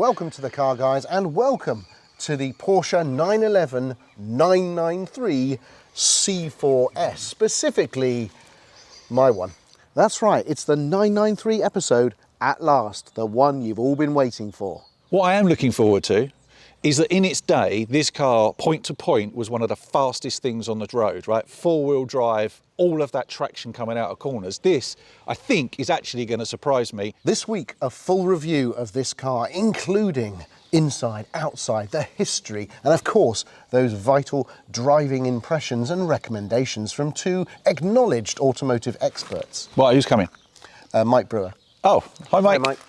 welcome to the Car Guys and welcome to the Porsche 911 993 C4S, specifically my one. That's right, it's the 993 episode at last, the one you've all been waiting for. What I am looking forward to is that in its day, this car, point to point, was one of the fastest things on the road, right? Four-wheel drive, all of that traction coming out of corners. This, I think, is actually going to surprise me. This week, a full review of this car, including inside, outside, the history, and of course, those vital driving impressions and recommendations from two acknowledged automotive experts. Right, who's coming? Mike Brewer. Oh, hi Mike. Hi, Mike.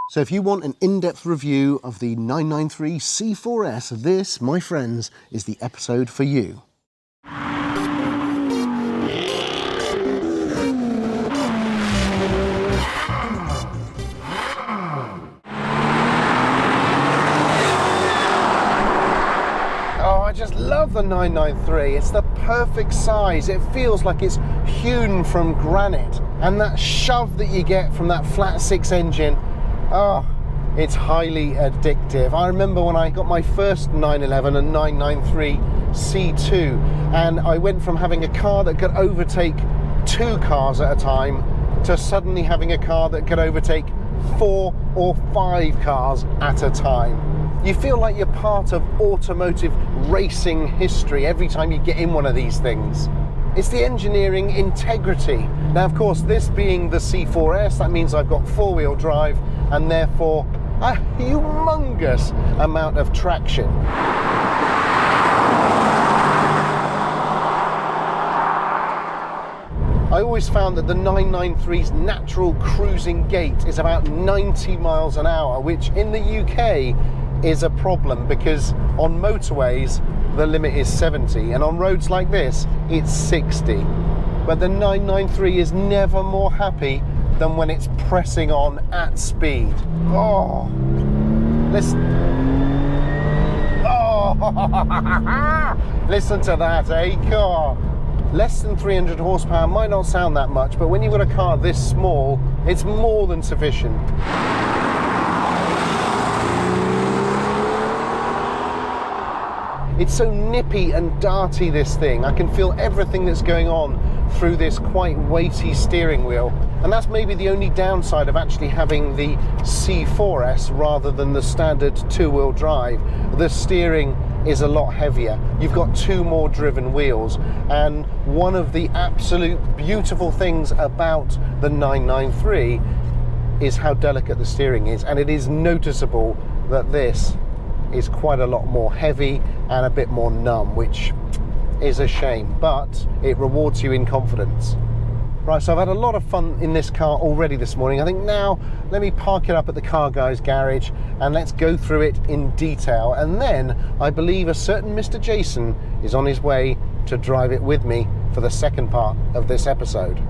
So if you want an in-depth review of the 993 C4S, this, my friends, is the episode for you. I just love the 993. It's the perfect size. It feels like it's hewn from granite. And that shove that you get from that flat six engine, oh, it's highly addictive. I remember when I got my first 911 and 993 C2, and I went from having a car that could overtake two cars at a time to suddenly having a car that could overtake 4 or 5 cars at a time. You feel like you're part of automotive racing history every time you get in one of these things. It's the engineering integrity. Now, of course, this being the C4S, that means I've got four-wheel drive and therefore a humongous amount of traction. I always found that the 993's natural cruising gait is about 90 miles an hour, which in the UK is a problem because on motorways the limit is 70 and on roads like this it's 60. But the 993 is never more happy than when it's pressing on at speed. Oh, listen. Oh, listen to that, eh, car? Less than 300 horsepower might not sound that much, but when you've got a car this small, it's more than sufficient. It's so nippy and darty, this thing. I can feel everything that's going on through this quite weighty steering wheel. And that's maybe the only downside of actually having the C4S rather than the standard two-wheel drive. The steering is a lot heavier. You've got 2 more driven wheels. And one of the absolute beautiful things about the 993 is how delicate the steering is. And it is noticeable that this is quite a lot more heavy and a bit more numb, which is a shame, but it rewards you in confidence. Right, so I've had a lot of fun in this car already this morning. I think now let me park it up at the Car Guys garage and let's go through it in detail. And then I believe a certain Mr. Jason is on his way to drive it with me for the second part of this episode.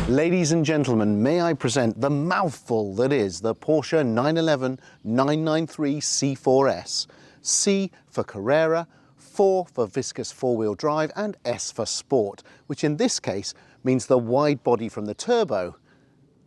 Ladies and gentlemen, may I present the mouthful that is the Porsche 911 993 C4S. C for Carrera, 4 for viscous four-wheel drive, and S for Sport, which in this case means the wide body from the turbo,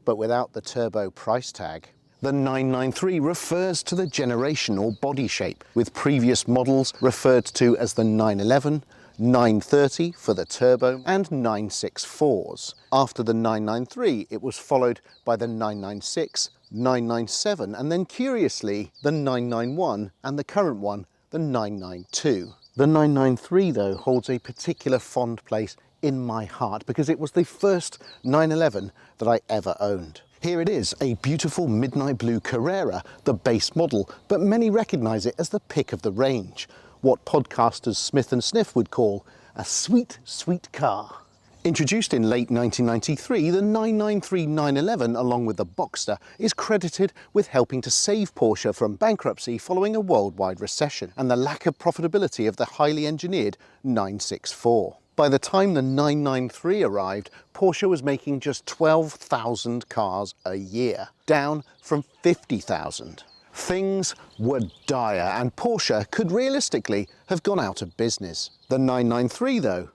but without the turbo price tag. The 993 refers to the generation or body shape, with previous models referred to as the 911, 930 for the turbo, and 964s. After the 993, it was followed by the 996, 997, and then curiously, the 991, and the current one, the 992. The 993, though, holds a particular fond place in my heart because it was the first 911 that I ever owned. Here it is, a beautiful midnight blue Carrera, the base model, but many recognise it as the pick of the range. What podcasters Smith and Sniff would call a sweet, sweet car. Introduced in late 1993, the 993 911, along with the Boxster, is credited with helping to save Porsche from bankruptcy following a worldwide recession and the lack of profitability of the highly engineered 964. By the time the 993 arrived, Porsche was making just 12,000 cars a year, down from 50,000. Things were dire and Porsche could realistically have gone out of business. The 993 though,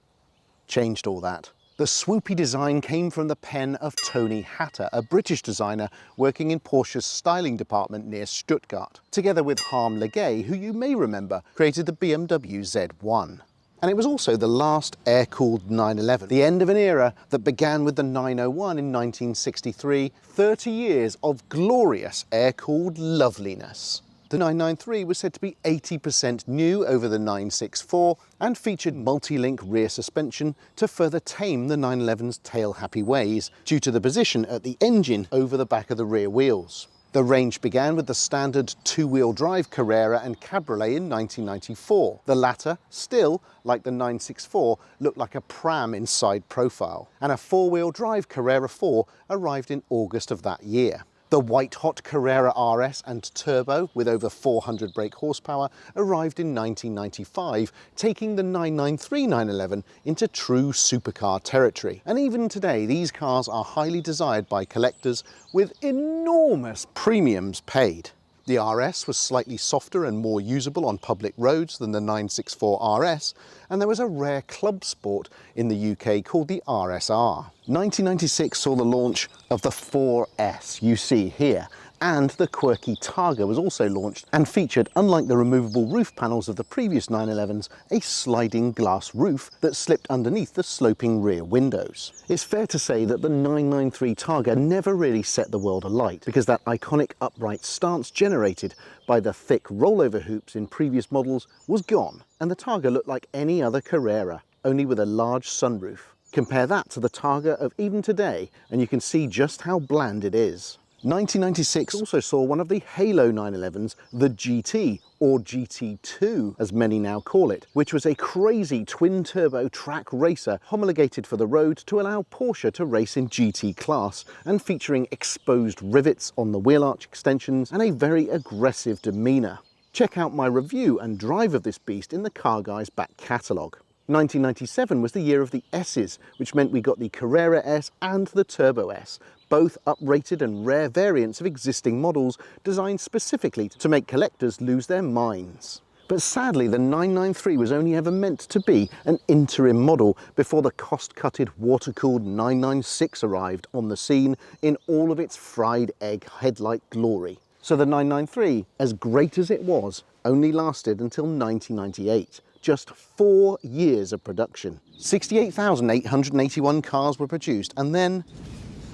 changed all that. The swoopy design came from the pen of Tony Hatter, a British designer working in Porsche's styling department near Stuttgart, together with Harm Legay, who you may remember created the BMW Z1. And it was also the last air-cooled 911, the end of an era that began with the 901 in 1963, 30 years of glorious air-cooled loveliness. The 993 was said to be 80% new over the 964 and featured multi-link rear suspension to further tame the 911's tail-happy ways due to the position at the engine over the back of the rear wheels. The range began with the standard two-wheel drive Carrera and Cabriolet in 1994. The latter, still, like the 964, looked like a pram in side profile. And a four-wheel drive Carrera 4 arrived in August of that year. The white-hot Carrera RS and Turbo, with over 400 brake horsepower, arrived in 1995, taking the 993 911 into true supercar territory. And even today, these cars are highly desired by collectors, with enormous premiums paid. The RS was slightly softer and more usable on public roads than the 964 RS, and there was a rare club sport in the UK called the RSR. 1996 saw the launch of the 4S you see here, and the quirky Targa was also launched and featured, unlike the removable roof panels of the previous 911s, a sliding glass roof that slipped underneath the sloping rear windows. It's fair to say that the 993 Targa never really set the world alight, because that iconic upright stance generated by the thick rollover hoops in previous models was gone, and the Targa looked like any other Carrera, only with a large sunroof. Compare that to the Targa of even today, and you can see just how bland it is. 1996 also saw one of the Halo 911s, the GT, or GT2 as many now call it, which was a crazy twin-turbo track racer homologated for the road to allow Porsche to race in GT class, and featuring exposed rivets on the wheel arch extensions and a very aggressive demeanour. Check out my review and drive of this beast in the CarGuys back catalogue. 1997 was the year of the S's, which meant we got the Carrera S and the Turbo S, both uprated and rare variants of existing models designed specifically to make collectors lose their minds. But sadly, the 993 was only ever meant to be an interim model before the cost-cutted water-cooled 996 arrived on the scene in all of its fried egg headlight glory. So the 993, as great as it was, only lasted until 1998. Just 4 years of production. 68,881 cars were produced, and then...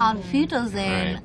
Auf Wiedersehen.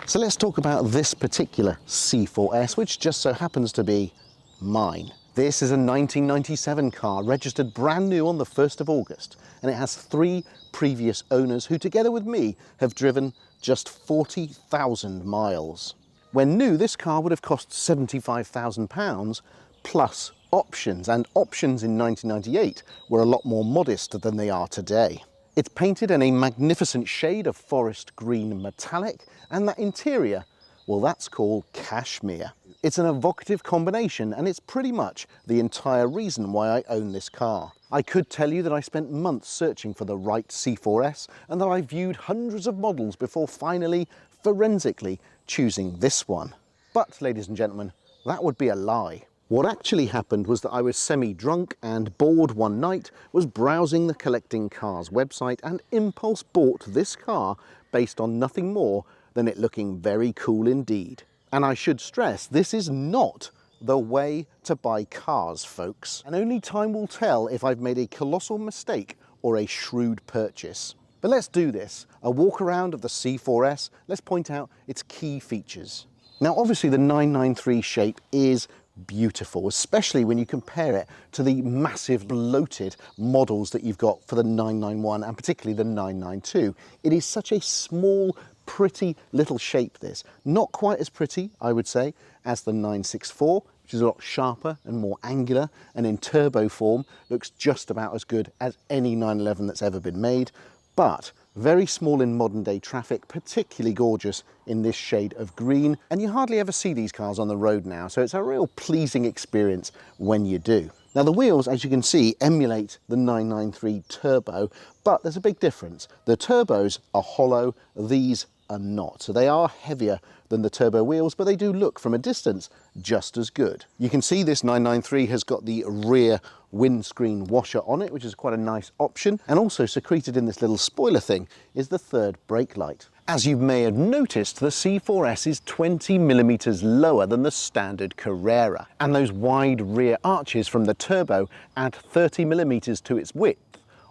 So let's talk about this particular C4S, which just so happens to be mine. This is a 1997 car, registered brand new on the 1st of August, and it has 3 previous owners who, together with me, have driven just 40,000 miles. When new, this car would have cost £75,000 plus options, and options in 1998 were a lot more modest than they are today. It's painted in a magnificent shade of forest green metallic, and that interior, well, that's called cashmere. It's an evocative combination, and it's pretty much the entire reason why I own this car. I could tell you that I spent months searching for the right C4S, and that I viewed hundreds of models before finally, forensically, choosing this one. But, ladies and gentlemen, that would be a lie. What actually happened was that I was semi-drunk and bored one night, was browsing the Collecting Cars website, and impulse bought this car based on nothing more than it looking very cool indeed. And I should stress, this is not the way to buy cars, folks. And only time will tell if I've made a colossal mistake or a shrewd purchase. But let's do this. A walk around of the C4S, let's point out its key features. Now, obviously the 993 shape is beautiful, especially when you compare it to the massive bloated models that you've got for the 991 and particularly the 992. It is such a small, pretty little shape, this. Not quite as pretty, I would say, as the 964, which is a lot sharper and more angular, and in turbo form looks just about as good as any 911 that's ever been made, but very small in modern day traffic, particularly gorgeous in this shade of green, and you hardly ever see these cars on the road now, so it's a real pleasing experience when you do. Now the wheels, as you can see, emulate the 993 Turbo, but there's a big difference. The turbos are hollow, these are not, so they are heavier than the turbo wheels, but they do look from a distance just as good. You can see this 993 has got the rear windscreen washer on it, which is quite a nice option, and also secreted in this little spoiler thing is the third brake light. As you may have noticed, the C4S is 20mm lower than the standard Carrera, and those wide rear arches from the turbo add 30mm to its width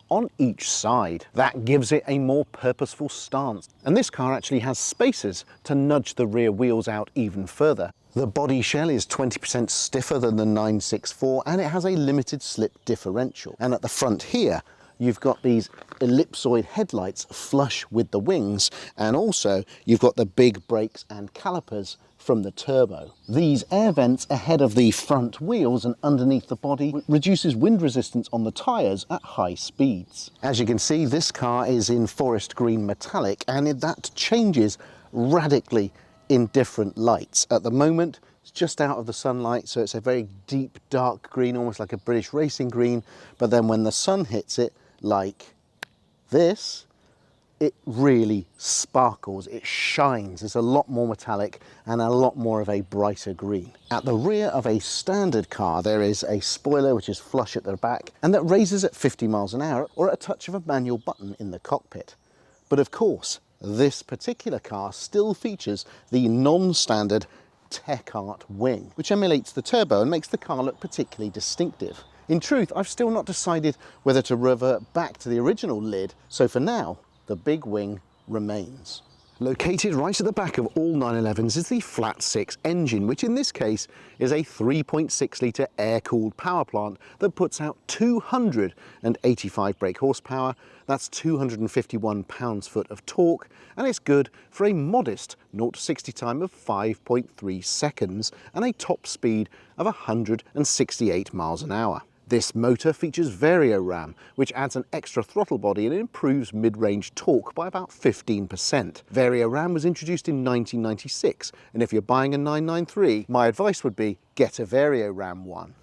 on each side. That gives it a more purposeful stance, and this car actually has spaces to nudge the rear wheels out even further. The body shell is 20% stiffer than the 964, and it has a limited slip differential. And at the front here, you've got these ellipsoid headlights flush with the wings, and also you've got the big brakes and calipers from the turbo. These air vents ahead of the front wheels and underneath the body reduces wind resistance on the tyres at high speeds. As you can see, this car is in forest green metallic, and that changes radically in different lights. At the moment, it's just out of the sunlight, so it's a very deep dark green, almost like a British racing green, but then when the sun hits it, like this, it really sparkles, it shines. It's a lot more metallic and a lot more of a brighter green. At the rear of a standard car, there is a spoiler which is flush at the back and that raises at 50 miles an hour or at a touch of a manual button in the cockpit. But of course, this particular car still features the non-standard Tech Art wing, which emulates the turbo and makes the car look particularly distinctive. In truth, I've still not decided whether to revert back to the original lid, so for now, the big wing remains. Located right at the back of all 911s is the flat 6 engine, which in this case is a 3.6 litre air-cooled power plant that puts out 285 brake horsepower, that's 251 pounds-foot of torque, and it's good for a modest 0 to 60 time of 5.3 seconds and a top speed of 168 miles an hour. This motor features Vario-Ram, which adds an extra throttle body and improves mid-range torque by about 15%. Vario-Ram was introduced in 1996, and if you're buying a 993, my advice would be get a Vario-Ram one.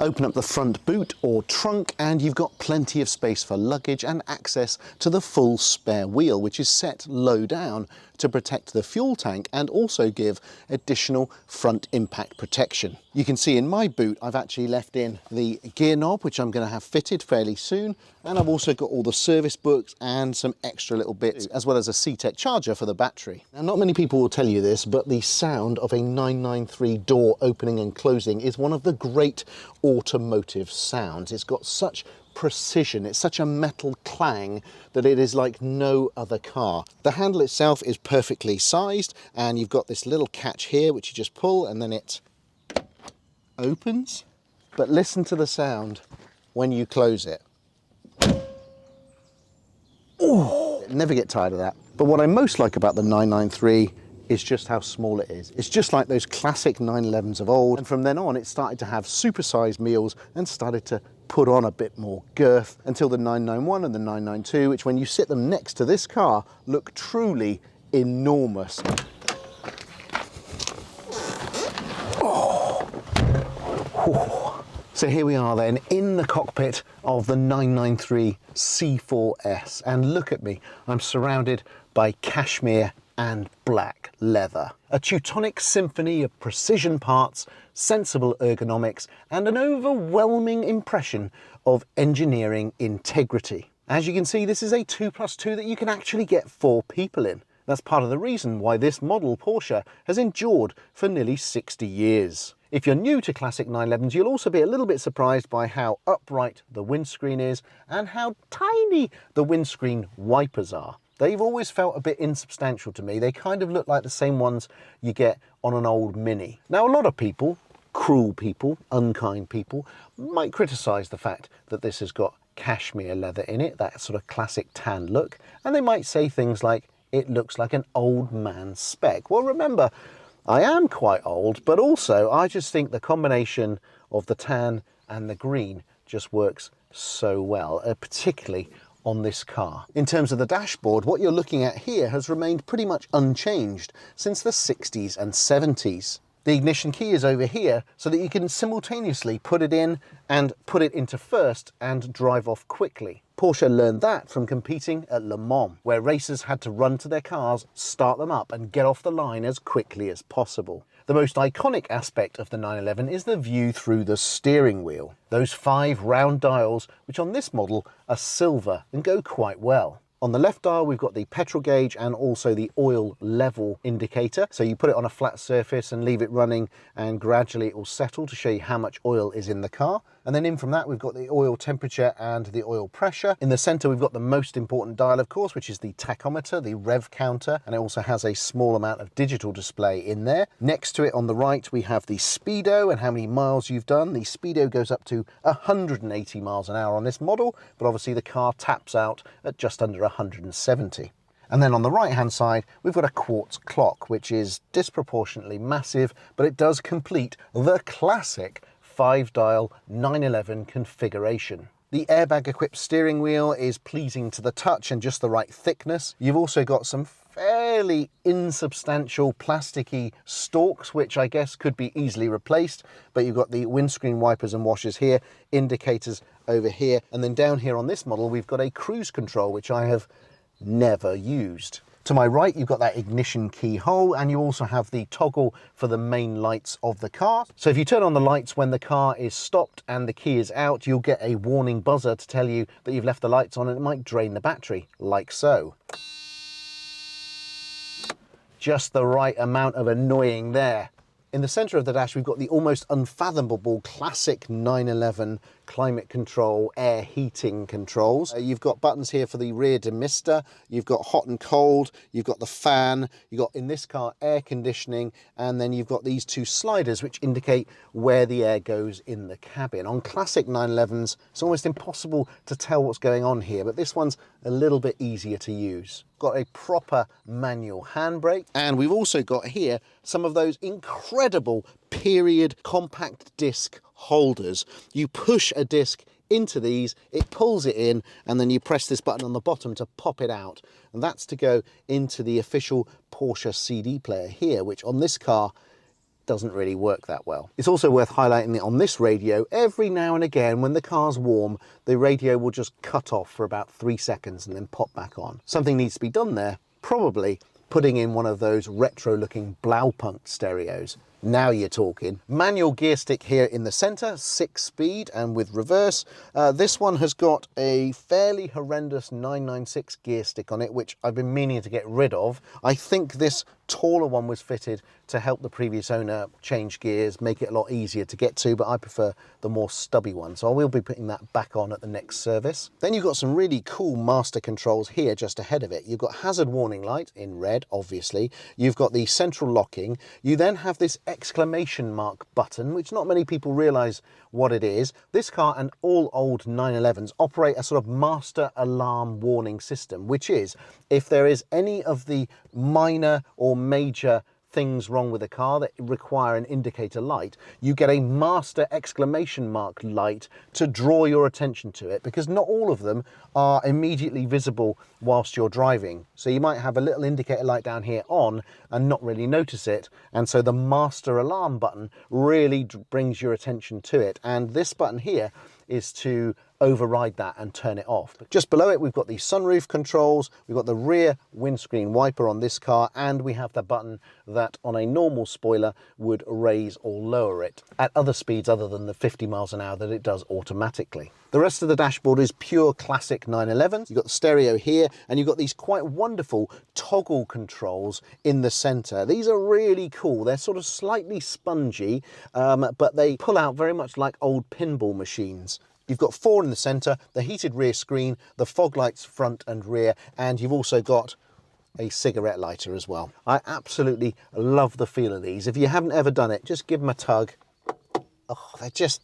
Open up the front boot or trunk and you've got plenty of space for luggage and access to the full spare wheel, which is set low down to protect the fuel tank and also give additional front impact protection. You can see in my boot I've actually left in the gear knob, which I'm going to have fitted fairly soon, and I've also got all the service books and some extra little bits, as well as a C-Tech charger for the battery. Now, not many people will tell you this, but the sound of a 993 door opening and closing is one of the great automotive sounds. It's got such precision, it's such a metal clang that it is like no other car. The handle itself is perfectly sized, and you've got this little catch here which you just pull and then it opens. But listen to the sound when you close it. Oh, never get tired of that. But what I most like about the 993 is just how small it is. It's just like those classic 911s of old, and from then on it started to have supersized meals and started to put on a bit more girth until the 991 and the 992, which when you sit them next to this car look truly enormous. So here we are then in the cockpit of the 993 C4S, and look at me, I'm surrounded by cashmere and black leather. A Teutonic symphony of precision parts, sensible ergonomics, and an overwhelming impression of engineering integrity. As you can see, this is a 2+2 that you can actually get 4 people in. That's part of the reason why this model Porsche has endured for nearly 60 years. If you're new to classic 911s, you'll also be a little bit surprised by how upright the windscreen is and how tiny the windscreen wipers are. They've always felt a bit insubstantial to me. They kind of look like the same ones you get on an old Mini. Now, a lot of people, cruel people, unkind people, might criticise the fact that this has got cashmere leather in it, that sort of classic tan look, and they might say things like, it looks like an old man's spec. Well, remember, I am quite old, but also I just think the combination of the tan and the green just works so well, particularly on this car. In terms of the dashboard, what you're looking at here has remained pretty much unchanged since the 60s and 70s. The ignition key is over here so that you can simultaneously put it in and put it into first and drive off quickly. Porsche learned that from competing at Le Mans, where racers had to run to their cars, start them up and get off the line as quickly as possible. The most iconic aspect of the 911 is the view through the steering wheel. Those 5 round dials, which on this model are silver and go quite well. On the left dial, we've got the petrol gauge and also the oil level indicator. So you put it on a flat surface and leave it running, and gradually it will settle to show you how much oil is in the car. And then in from that, we've got the oil temperature and the oil pressure. In the center, we've got the most important dial, of course, which is the tachometer, the rev counter, and it also has a small amount of digital display in there. Next to it on the right, we have the speedo and how many miles you've done. The speedo goes up to 180 miles an hour on this model, but obviously the car taps out at just under 170. And then on the right hand side, we've got a quartz clock, which is disproportionately massive, but it does complete the classic 5-dial 911 configuration. The airbag equipped steering wheel is pleasing to the touch and just the right thickness. You've also got some fairly insubstantial plasticky stalks, which I guess could be easily replaced, but you've got the windscreen wipers and washers here, indicators over here, and then down here on this model we've got a cruise control, which I have never used. To my right, you've got that ignition keyhole, and you also have the toggle for the main lights of the car. So if you turn on the lights when the car is stopped and the key is out, you'll get a warning buzzer to tell you that you've left the lights on and it might drain the battery, like so. Just the right amount of annoying there. In the center of the dash, we've got the almost unfathomable classic 911 climate control air heating controls. You've got buttons here for the rear demister, you've got hot and cold, you've got the fan, you've got in this car air conditioning, and then you've got these 2 sliders which indicate where the air goes in the cabin. On classic 911s, it's almost impossible to tell what's going on here, but this one's a little bit easier to use. Got a proper manual handbrake, and we've also got here some of those incredible period compact disc holders. You push a disc into these, it pulls it in, and then you press this button on the bottom to pop it out, and that's to go into the official Porsche CD player here, which on this car doesn't really work that well. It's also worth highlighting that on this radio, every now and again when the car's warm, the radio will just cut off for about 3 seconds and then pop back on. Something needs to be done there, probably putting in one of those retro looking Blaupunkt stereos. Now you're talking. Manual gear stick here in the center, 6-speed and with reverse. This one has got a fairly horrendous 996 gear stick on it, which I've been meaning to get rid of. I think this taller one was fitted to help the previous owner change gears, make it a lot easier to get to, but I prefer the more stubby one. So I will be putting that back on at the next service. Then you've got some really cool master controls here just ahead of it. You've got hazard warning light in red, obviously. You've got the central locking. You then have this exclamation mark button, which not many people realize what it is. This car and all old 911s operate a sort of master alarm warning system, which is if there is any of the minor or major things wrong with the car that require an indicator light, you get a master exclamation mark light to draw your attention to it, because not all of them are immediately visible whilst you're driving. So you might have a little indicator light down here on and not really notice it, and so the master alarm button really brings your attention to it, and this button here is to override that and turn it off. But just below it, we've got the sunroof controls, we've got the rear windscreen wiper on this car, and we have the button that on a normal spoiler would raise or lower it at other speeds other than the 50 miles an hour that it does automatically. The rest of the dashboard is pure classic 911s. You've got the stereo here, and you've got these quite wonderful toggle controls in the center. These are really cool. They're sort of slightly spongy, but they pull out very much like old pinball machines. You've got 4 in the center, the heated rear screen, the fog lights front and rear, and you've also got a cigarette lighter as well. I absolutely love the feel of these. If you haven't ever done it, just give them a tug. Oh, they're just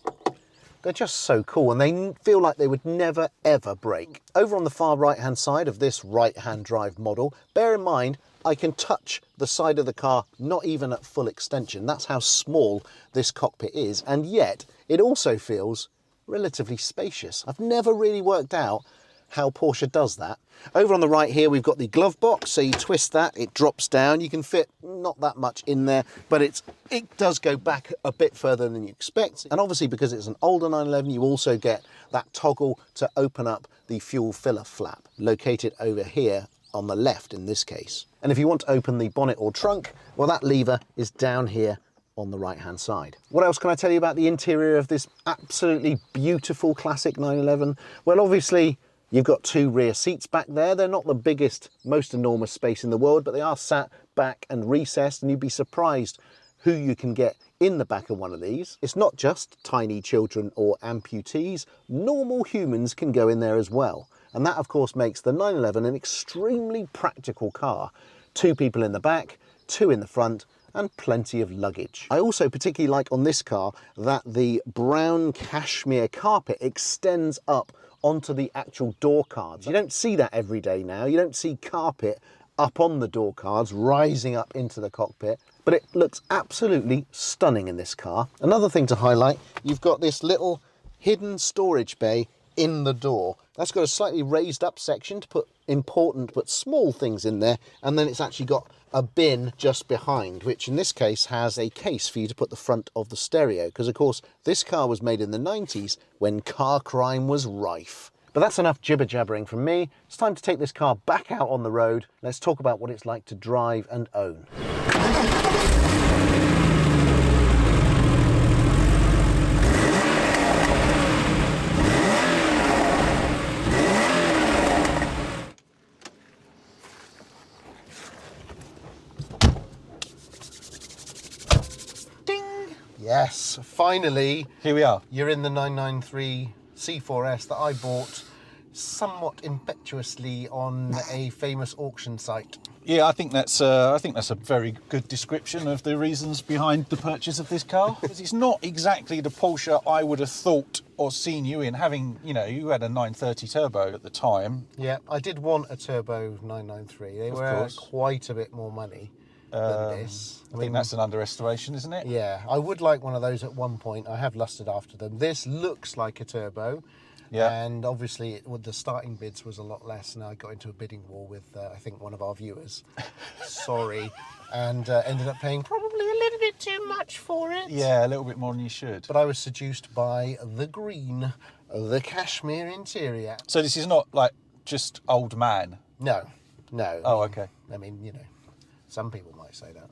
so cool, and they feel like they would never ever break. Over on the far right hand side of this right hand drive model, bear in mind I can touch the side of the car not even at full extension. That's how small this cockpit is, and yet it also feels relatively spacious. I've never really worked out how Porsche does that. Over on the right here, we've got the glove box. So you twist that, it drops down. You can fit not that much in there, but it does go back a bit further than you expect. And obviously, because it's an older 911, you also get that toggle to open up the fuel filler flap, located over here on the left in this case. And if you want to open the bonnet or trunk, well, that lever is down here on the right hand side. What else can I tell you about the interior of this absolutely beautiful classic 911? Well, obviously you've got 2 rear seats back there. They're not the biggest, most enormous space in the world, but they are sat back and recessed, and you'd be surprised who you can get in the back of one of these. It's not just tiny children or amputees. Normal humans can go in there as well. And that, of course, makes the 911 an extremely practical car. 2 people in the back, 2 in the front, and plenty of luggage. I also particularly like on this car that the brown cashmere carpet extends up onto the actual door cards. You don't see that every day now. You don't see carpet up on the door cards, rising up into the cockpit, but it looks absolutely stunning in this car. Another thing to highlight, you've got this little hidden storage bay in the door. That's got a slightly raised up section to put important but small things in there, and then it's actually got a bin just behind, which in this case has a case for you to put the front of the stereo, because of course this car was made in the 90s when car crime was rife. But that's enough jibber jabbering from me. It's time to take this car back out on the road. Let's talk about what it's like to drive and own. Yes, finally. Here we are. You're in the 993 C4S that I bought somewhat impetuously on a famous auction site. Yeah, I think that's a very good description of the reasons behind the purchase of this car. Because it's not exactly the Porsche I would have thought or seen you in, having, you know, you had a 930 turbo at the time. Yeah, I did want a turbo 993. They were quite a bit more money than this. I think that's an underestimation, isn't it? Yeah, I would like one of those at one point. I have lusted after them. This looks like a turbo. Yeah. And obviously, the starting bids was a lot less, and I got into a bidding war with, I think, one of our viewers. Sorry. And ended up paying probably a little bit too much for it. Yeah, a little bit more than you should. But I was seduced by the green, the cashmere interior. So this is not like just old man? No, no. Oh, okay. I mean, you know, some people might say that.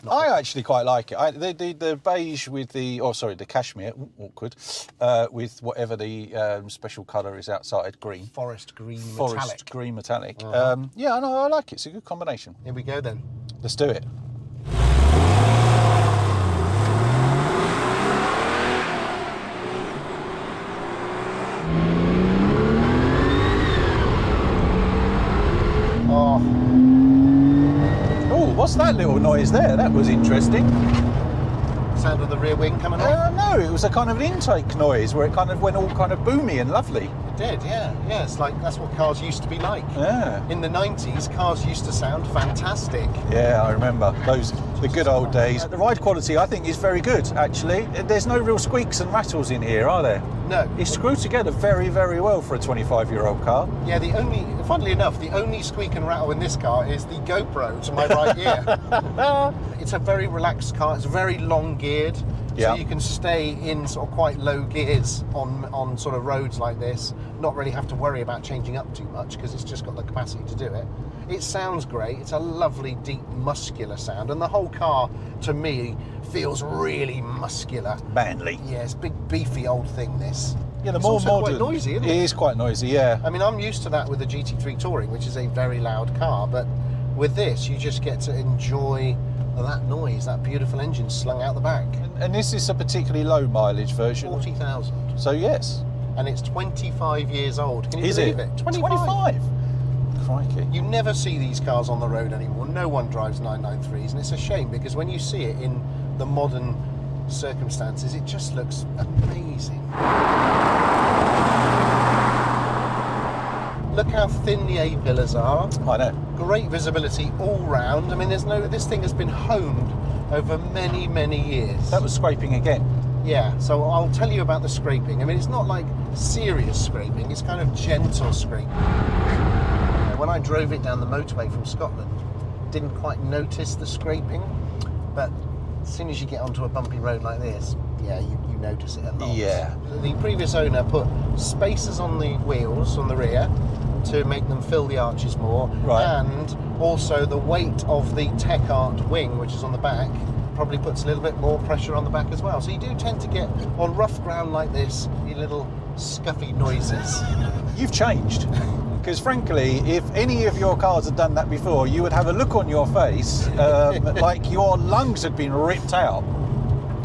I actually quite like it. The beige with the, the cashmere, awkward, with whatever the special colour is outside, green. Forest green metallic. Yeah, no, I like it. It's a good combination. Here we go then. Let's do it. What's that little noise there? That was interesting. Sound of the rear wing coming off? No, it was a kind of an intake noise where it kind of went all kind of boomy and lovely. It did, yeah. Yeah, it's like, that's what cars used to be like. Yeah. In the 90s, cars used to sound fantastic. Yeah, I remember those, the good old days. The ride quality, I think, is very good, actually. There's no real squeaks and rattles in here, are there? No. It's screwed together very, very well for a 25-year-old car. Yeah, funnily enough, the only squeak and rattle in this car is the GoPro to my right ear. It's a very relaxed car. It's very long geared. Yeah. So you can stay in sort of quite low gears on sort of roads like this, not really have to worry about changing up too much because it's just got the capacity to do it. It sounds great. It's a lovely, deep, muscular sound, and the whole car, to me, feels really muscular. Manly. Yeah, it's a big, beefy old thing, this. Yeah, the It's more also modern. quite noisy, isn't it? It is quite noisy, yeah. I mean, I'm used to that with the GT3 Touring, which is a very loud car, but with this, you just get to enjoy that noise, that beautiful engine slung out the back. And this is a particularly low mileage version. 40,000. So yes. And it's 25 years old. Can you Is believe it? it? 25? Crikey. You never see these cars on the road anymore. No one drives 993s, and it's a shame because when you see it in the modern circumstances, it just looks amazing. Look how thin the A-pillars are. I know. Great visibility all round. I mean, this thing has been honed over many, many years. That was scraping again. Yeah, so I'll tell you about the scraping. I mean, it's not like serious scraping, it's kind of gentle scraping. When I drove it down the motorway from Scotland, didn't quite notice the scraping, but as soon as you get onto a bumpy road like this, yeah, you notice it a lot. Yeah. The previous owner put spacers on the wheels on the rear to make them fill the arches more, Right. and also the weight of the Tech Art wing, which is on the back, probably puts a little bit more pressure on the back as well. So you do tend to get, on rough ground like this, your little scuffy noises. You've changed. Because frankly, if any of your cars had done that before, you would have a look on your face like your lungs had been ripped out.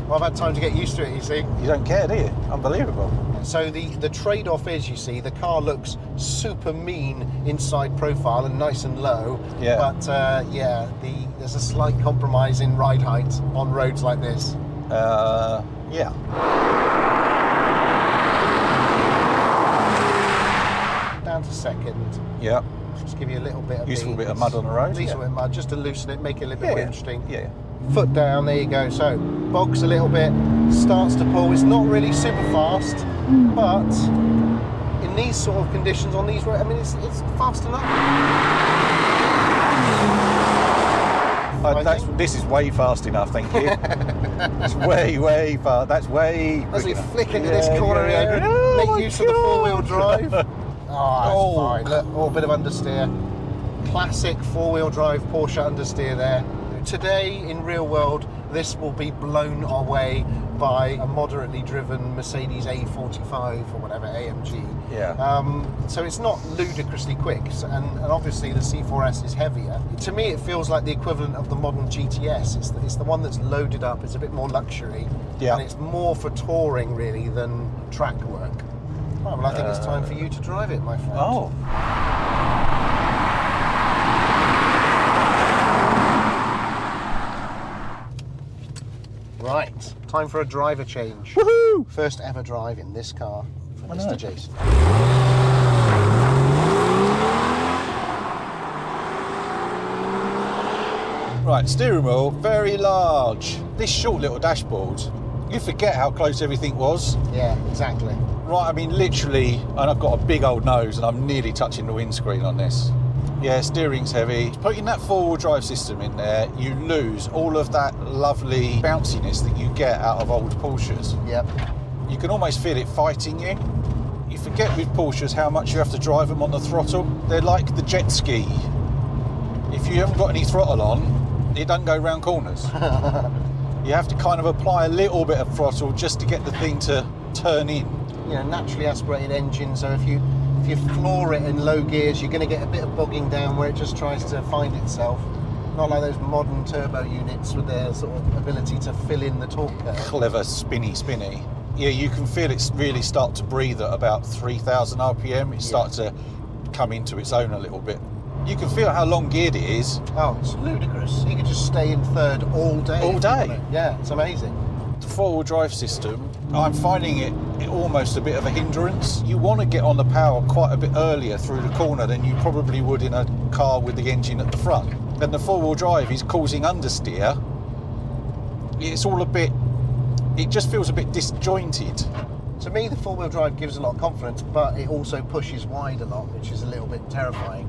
Well, I've had time to get used to it, you see. You don't care, do you? Unbelievable. So the trade-off is, you see, the car looks super mean inside profile and nice and low. Yeah. But yeah, there's a slight compromise in ride height on roads like this. Yeah. Down to second. Yeah. Just give you a little bit of Useful beans. bit of mud on the road. Useful bit of mud, just to loosen it, make it a little bit more interesting. Yeah. Foot down, there you go. So bogs a little bit, starts to pull. It's not really super fast, but in these sort of conditions on these roads, I mean, it's fast enough. This is way fast enough, thank you. It's way fast. That's way. As we quick enough. flick into this corner here, Oh make my use of the four-wheel drive. Oh, that's Oh. fine. Look, a bit of understeer. Classic four-wheel drive Porsche understeer there. Today, in real world, this will be blown away by a moderately driven Mercedes A45 or whatever, AMG. Yeah. So it's not ludicrously quick, and obviously the C4S is heavier. To me, it feels like the equivalent of the modern GTS. It's the one that's loaded up, it's a bit more luxury, Yeah. and it's more for touring, really, than track work. Well, I think it's time for you to drive it, my friend. Oh. Right, time for a driver change. Woohoo! First ever drive in this car for I Mr. know. Jason. Right, steering wheel, very large. This short little dashboard, you forget how close everything was. Yeah, exactly. Right, I mean, literally, and I've got a big old nose and I'm nearly touching the windscreen on this. Yeah, steering's heavy. Putting that four-wheel drive system in there, you lose all of that lovely bounciness that you get out of old Porsches. Yep. You can almost feel it fighting you. You forget with Porsches how much you have to drive them on the throttle. They're like the jet ski. If you haven't got any throttle on, it doesn't go round corners. You have to kind of apply a little bit of throttle just to get the thing to turn in. You know, naturally aspirated engine, so if you floor it in low gears, you're going to get a bit of bogging down where it just tries to find itself. Not like those modern turbo units with their sort of ability to fill in the torque curve. Clever, spinny. Yeah, you can feel it really start to breathe at about 3,000 RPM. It starts to come into its own a little bit. You can feel how long geared it is. Oh, it's ludicrous. You could just stay in third all day. All if you day. want it. Yeah, it's amazing. The four-wheel drive system, I'm finding it almost a bit of a hindrance. You want to get on the power quite a bit earlier through the corner than you probably would in a car with the engine at the front. And the four-wheel drive is causing understeer. It's all a bit, it just feels a bit disjointed. To me, the four-wheel drive gives a lot of confidence, but it also pushes wide a lot, which is a little bit terrifying.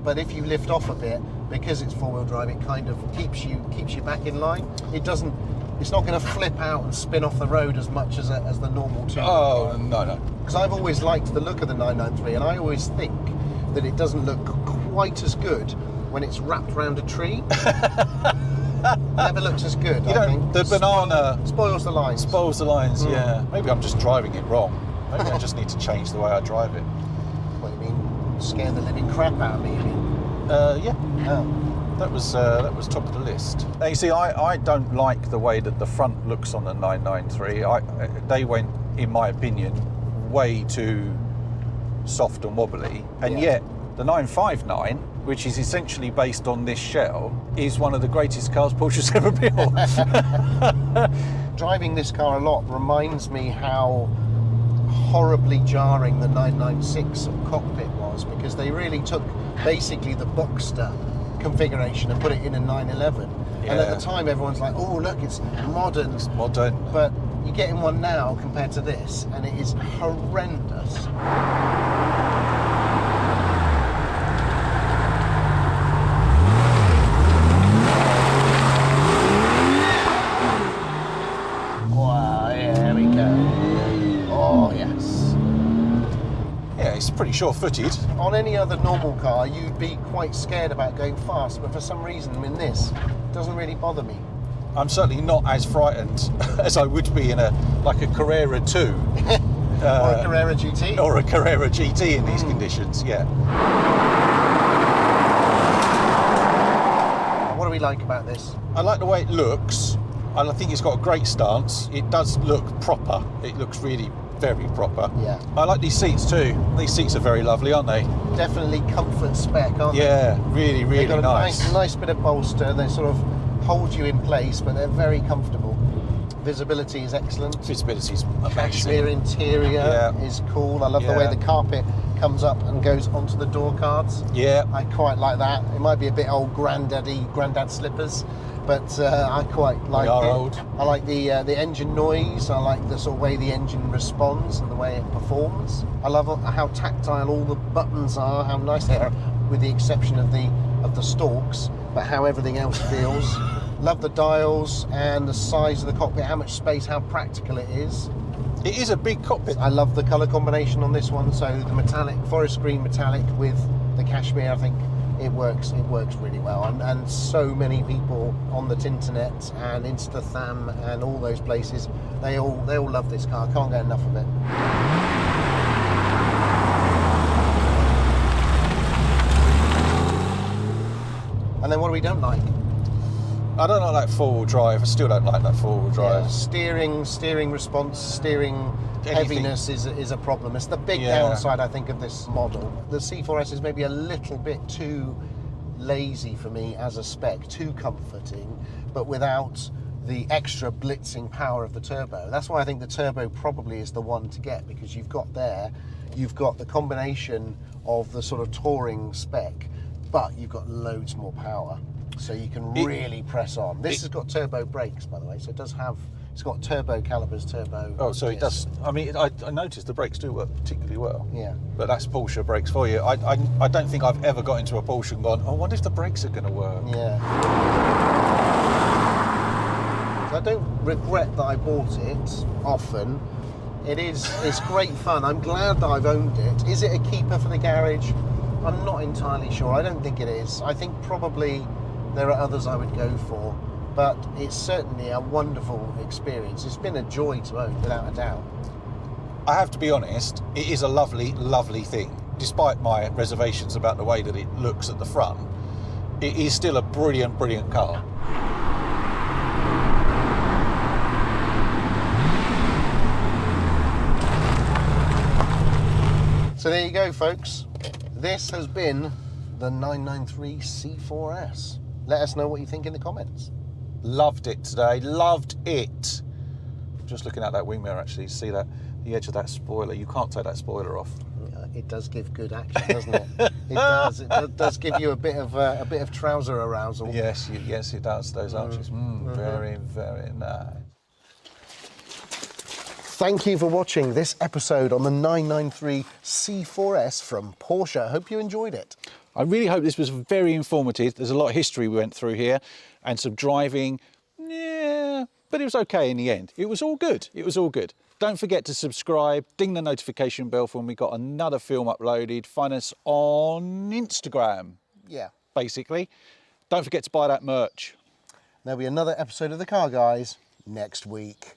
But if you lift off a bit, because it's four-wheel drive, it kind of keeps you back in line. It's not going to flip out and spin off the road as much as the normal two. Oh, no. Because I've always liked the look of the 993, and I always think that it doesn't look quite as good when it's wrapped around a tree. Never looks as good. I think. The banana spoils the lines. spoils the lines, yeah. Maybe I'm just driving it wrong. Maybe I just need to change the way I drive it. What do you mean? Scare the living crap out of me, you mean? Yeah. Oh. That was top of the list. Now you see, I don't like the way that the front looks on the 993. They went, in my opinion, way too soft and wobbly, and yet the 959, which is essentially based on this shell, is one of the greatest cars Porsche's ever built. Driving this car a lot reminds me how horribly jarring the 996 cockpit was, because they really took basically the Boxster configuration and put it in a 911. And at the time everyone's like, oh look, it's modern. It's modern. But You get in one now compared to this, and it is horrendous. Wow, yeah, there we go. Oh, yes. Yeah, it's pretty sure-footed. On any other normal car, you'd be quite scared about going fast, but for some reason in this, it doesn't really bother me. I'm certainly not as frightened as I would be in a Carrera 2. Or a Carrera GT. Or a Carrera GT in these conditions, yeah. What do we like about this? I like the way it looks, and I think it's got a great stance. It does look proper. It looks really very proper. Yeah. I like these seats too. These seats are very lovely, aren't they? Definitely comfort spec, aren't they? Yeah, really, really They've got nice. a nice bit of bolster. They sort of hold you in place, but they're very comfortable. Visibility is excellent. Visibility's Cashmere amazing. interior is cool. I love the way Yeah. the carpet comes up and goes onto the door cards. Yeah. I quite like that. It might be a bit old granddad slippers, but I quite like They are it. old. I like the engine noise. I like the sort of way the engine responds and the way it performs. I love how tactile all the buttons are, how nice they are, with the exception of the stalks, but how everything else feels. Love the dials and the size of the cockpit, how much space, how practical it is. It is a big cockpit. I love the colour combination on this one. So the metallic, forest green metallic with the cashmere, I think it works really well. And so many people on the Tinternet and Instatham and all those places, they all love this car. Can't get enough of it. And then what do we don't like? I don't like that four-wheel drive. I still don't like that four-wheel drive. Yeah, steering response, steering heaviness is a problem. It's the big downside, I think, of this model. The C4S is maybe a little bit too lazy for me as a spec, too comforting, but without the extra blitzing power of the turbo. That's why I think the turbo probably is the one to get, because you've got the combination of the sort of touring spec, but you've got loads more power. So you can really press on. This has got turbo brakes, by the way, so it's got turbo calipers, turbo. Oh, so it does. I mean, I noticed the brakes do work particularly well. Yeah. But that's Porsche brakes for you. I don't think I've ever got into a Porsche and gone, oh, I wonder if the brakes are going to work. Yeah. So I don't regret that I bought it often. It's great fun. I'm glad that I've owned it. Is it a keeper for the garage? I'm not entirely sure. I don't think it is. I think probably there are others I would go for, but it's certainly a wonderful experience. It's been a joy to own, without a doubt. I have to be honest, it is a lovely, lovely thing. Despite my reservations about the way that it looks at the front, it is still a brilliant, brilliant car. So there you go, folks. This has been the 993 C4S. Let us know what you think in the comments. Loved it today, loved it. Just looking out that wing mirror, actually, see that the edge of that spoiler. You can't take that spoiler off. It does give good action, doesn't it? It does. It does give you a bit of trouser arousal. Yes, yes, it does. Those arches, very, very nice. Thank you for watching this episode on the 993 C4S from Porsche. I hope you enjoyed it. I really hope this was very informative. There's a lot of history we went through here and some driving, but it was okay in the end. It was all good. It was all good. Don't forget to subscribe, ding the notification bell for when we got another film uploaded. Find us on Instagram. Yeah. Basically. Don't forget to buy that merch. There'll be another episode of The Car Guys next week.